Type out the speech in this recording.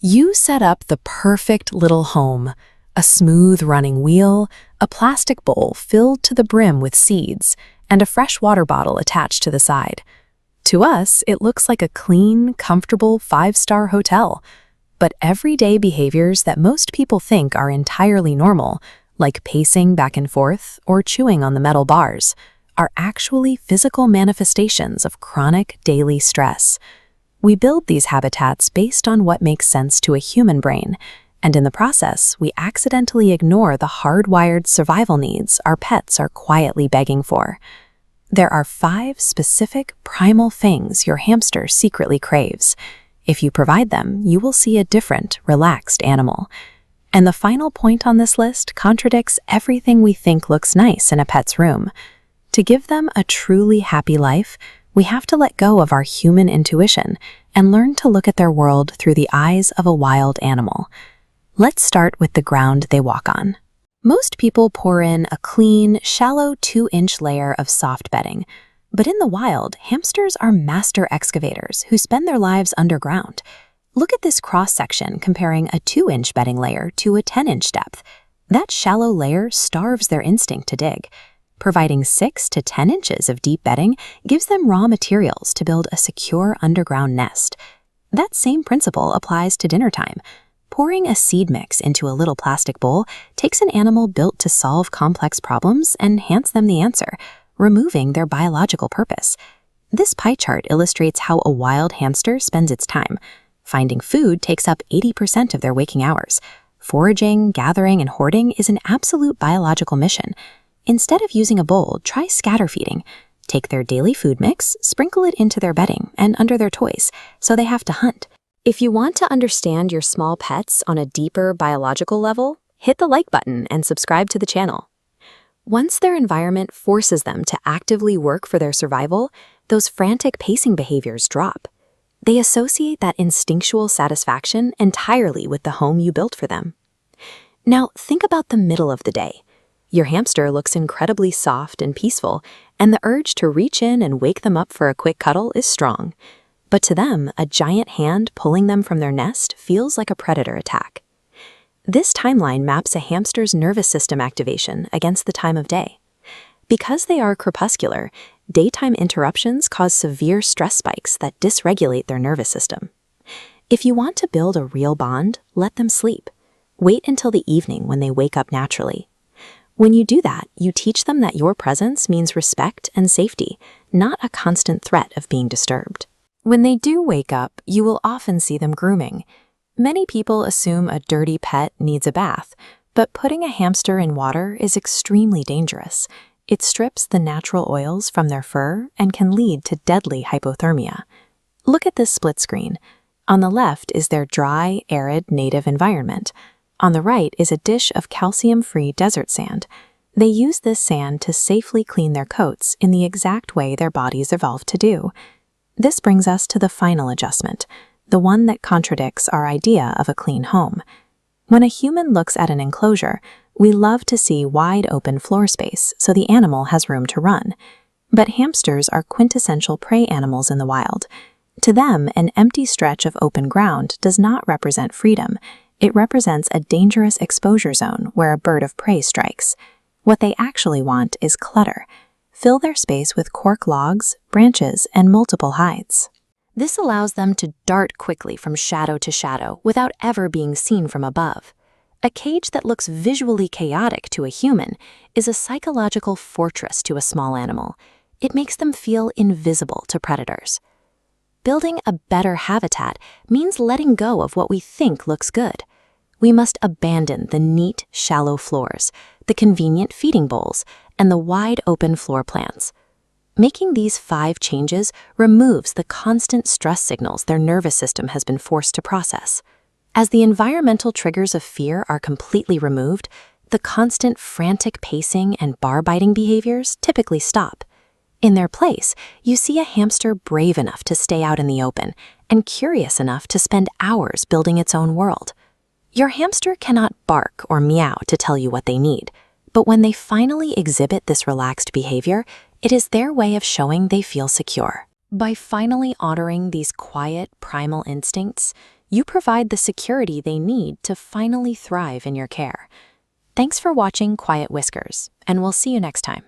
You set up the perfect little home, a smooth running wheel, a plastic bowl filled to the brim with seeds, and a fresh water bottle attached to the side. To us, it looks like a clean, comfortable five-star hotel. But everyday behaviors that most people think are entirely normal, like pacing back and forth or chewing on the metal bars, are actually physical manifestations of chronic daily stress. We build these habitats based on what makes sense to a human brain, and in the process, we accidentally ignore the hardwired survival needs our pets are quietly begging for. There are 5 specific primal things your hamster secretly craves. If you provide them, you will see a different, relaxed animal. And the final point on this list contradicts everything we think looks nice in a pet's room. To give them a truly happy life, we have to let go of our human intuition and learn to look at their world through the eyes of a wild animal. Let's start with the ground they walk on. Most people pour in a clean, shallow 2-inch layer of soft bedding. But in the wild, hamsters are master excavators who spend their lives underground. Look at this cross-section comparing a 2-inch bedding layer to a 10-inch depth. That shallow layer starves their instinct to dig. Providing 6 to 10 inches of deep bedding gives them raw materials to build a secure underground nest. That same principle applies to dinner time. Pouring a seed mix into a little plastic bowl takes an animal built to solve complex problems and hands them the answer, removing their biological purpose. This pie chart illustrates how a wild hamster spends its time. Finding food takes up 80% of their waking hours. Foraging, gathering, and hoarding is an absolute biological mission. Instead of using a bowl, try scatter feeding. Take their daily food mix, sprinkle it into their bedding and under their toys, so they have to hunt. If you want to understand your small pets on a deeper biological level, hit the like button and subscribe to the channel. Once their environment forces them to actively work for their survival, those frantic pacing behaviors drop. They associate that instinctual satisfaction entirely with the home you built for them. Now, think about the middle of the day. Your hamster looks incredibly soft and peaceful, and the urge to reach in and wake them up for a quick cuddle is strong. But to them, a giant hand pulling them from their nest feels like a predator attack. This timeline maps a hamster's nervous system activation against the time of day. Because they are crepuscular, daytime interruptions cause severe stress spikes that dysregulate their nervous system. If you want to build a real bond, let them sleep. Wait until the evening when they wake up naturally. When you do that, you teach them that your presence means respect and safety, not a constant threat of being disturbed. When they do wake up, you will often see them grooming. Many people assume a dirty pet needs a bath, but putting a hamster in water is extremely dangerous. It strips the natural oils from their fur and can lead to deadly hypothermia. Look at this split screen. On the left is their dry, arid native environment. On the right is a dish of calcium-free desert sand. They use this sand to safely clean their coats in the exact way their bodies evolved to do. This brings us to the final adjustment, the one that contradicts our idea of a clean home. When a human looks at an enclosure, we love to see wide open floor space so the animal has room to run. But hamsters are quintessential prey animals in the wild. To them, an empty stretch of open ground does not represent freedom. It represents a dangerous exposure zone where a bird of prey strikes. What they actually want is clutter. Fill their space with cork logs, branches, and multiple hides. This allows them to dart quickly from shadow to shadow without ever being seen from above. A cage that looks visually chaotic to a human is a psychological fortress to a small animal. It makes them feel invisible to predators. Building a better habitat means letting go of what we think looks good. We must abandon the neat, shallow floors, the convenient feeding bowls, and the wide open floor plans. Making these 5 changes removes the constant stress signals their nervous system has been forced to process. As the environmental triggers of fear are completely removed, the constant frantic pacing and bar-biting behaviors typically stop. In their place, you see a hamster brave enough to stay out in the open and curious enough to spend hours building its own world. Your hamster cannot bark or meow to tell you what they need, but when they finally exhibit this relaxed behavior, it is their way of showing they feel secure. By finally honoring these quiet, primal instincts, you provide the security they need to finally thrive in your care. Thanks for watching Quiet Whiskers, and we'll see you next time.